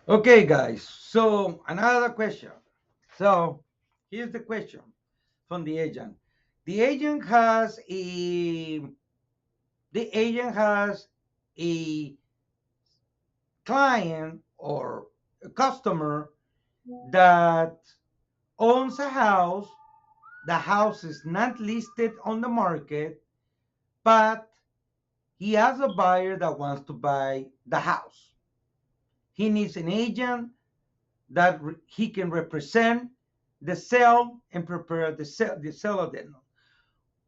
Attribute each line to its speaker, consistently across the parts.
Speaker 1: Okay, guys. So another question. So here's the question from the agent. The agent has a the agent has a client or a customer that owns a house. The house is not listed on the market, but he has a buyer that wants to buy the house. He needs an agent that he can represent the sale and prepare the sale of it.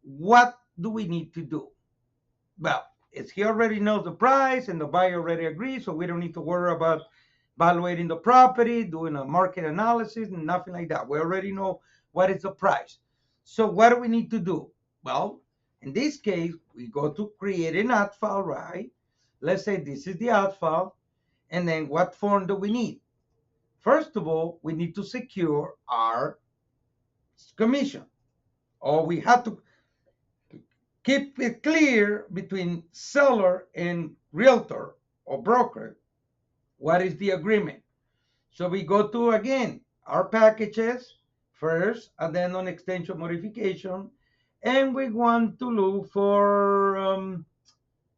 Speaker 1: What do we need to do? Well, it's he already knows the price and the buyer already agrees, so we don't need to worry about evaluating the property, doing a market analysis, and nothing like that. We already know what is the price. So what do we need to do? Well, in this case, we go to create an ad file, right? Let's say this is the ad file, and then what form do we need? First of all, we need to secure our commission, or we have to keep it clear between seller and realtor or broker. What is the agreement? So we go to again our packages first, and then on extension modification, and we want to look for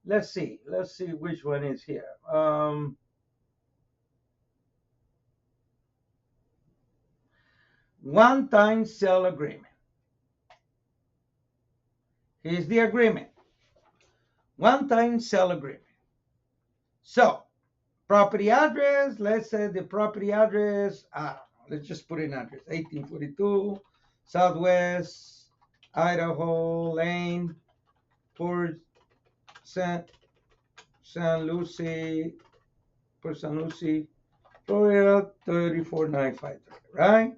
Speaker 1: let's see which one is here. One time sale agreement. Here's the agreement. One time sale agreement. So property address, let's say the property address, I don't know, let's just put in address 1842 Southwest Idaho Lane, Port San, San Lucie, Port San Lucie, Florida 34953, right?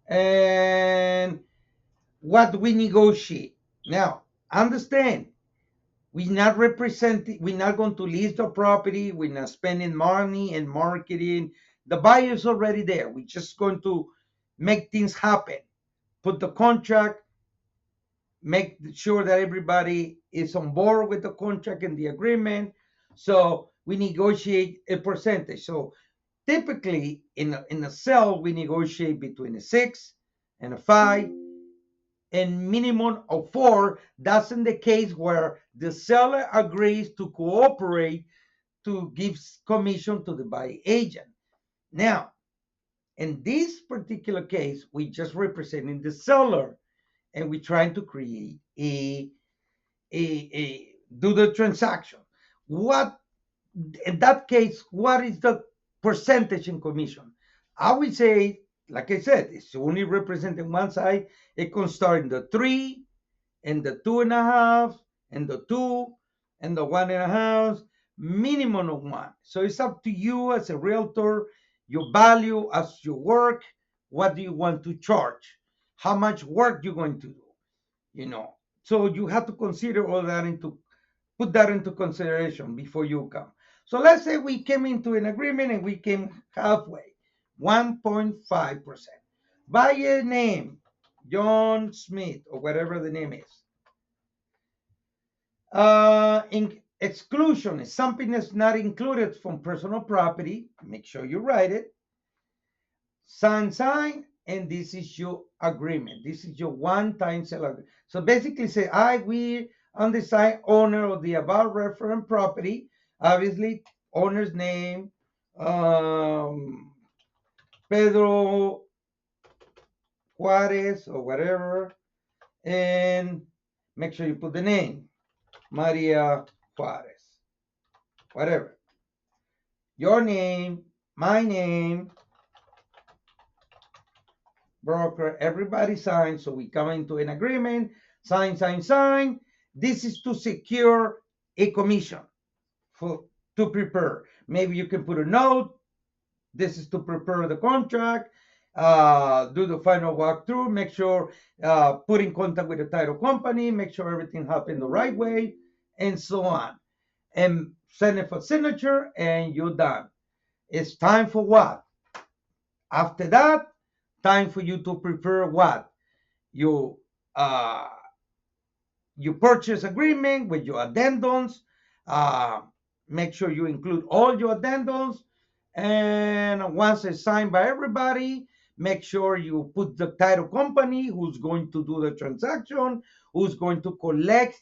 Speaker 1: And what we negotiate. Now, understand, we're not representing, we're not going to list the property, we're not spending money and marketing. The buyer's already there. We're just going to make things happen. Put the contract, make sure that everybody is on board with the contract and the agreement. So we negotiate a percentage. So typically in a sale, we negotiate between a 6 and a 5 and minimum of 4. That's in the case where the seller agrees to cooperate to give commission to the buy agent. Now, in this particular case, we just representing the seller and we're trying to create a do the transaction. What in that case, what is the percentage in commission? I would say, like I said, it's only representing one side. It can start in the 3 and the 2.5 and the 2 and the 1.5, minimum of 1. So it's up to you as a realtor, your value as your work. What do you want to charge? How much work you're going to do? You know. So you have to consider all that into put that into consideration before you come. So let's say we came into an agreement and we came halfway, 1.5%. Buyer name, John Smith, or whatever the name is. In exclusion is something that's not included from personal property. Make sure you write it. Sign, and this is your agreement. This is your one-time sale agreement. So basically say, we undesign owner of the above reference property, obviously owner's name, Pedro Juarez or whatever, and make sure you put the name, Maria Juarez, whatever. Your name, my name, broker, everybody signs. So we come into an agreement, sign. This is to secure a commission for to prepare. Maybe you can put a note. This is to prepare the contract, do the final walkthrough, make sure, put in contact with the title company, make sure everything happened the right way, and so on. And send it for signature, and you're done. It's time for what? After that, time for you to prepare what? You uh, you purchase agreement with your addendums. Uh, Make sure you include all your addendums, And once it's signed by everybody, make sure you put the title company who's going to do the transaction, who's going to collect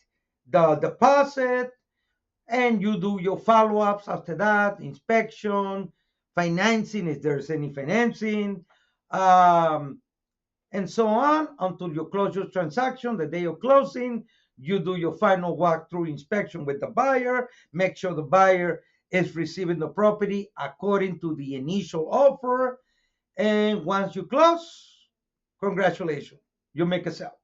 Speaker 1: the deposit, and you do your follow-ups after that, inspection, financing if there's any financing, um, and so on until you close your transaction. The day of closing, you do your final walkthrough inspection with the buyer, make sure the buyer is receiving the property according to the initial offer, and once you close, congratulations, you make a sale.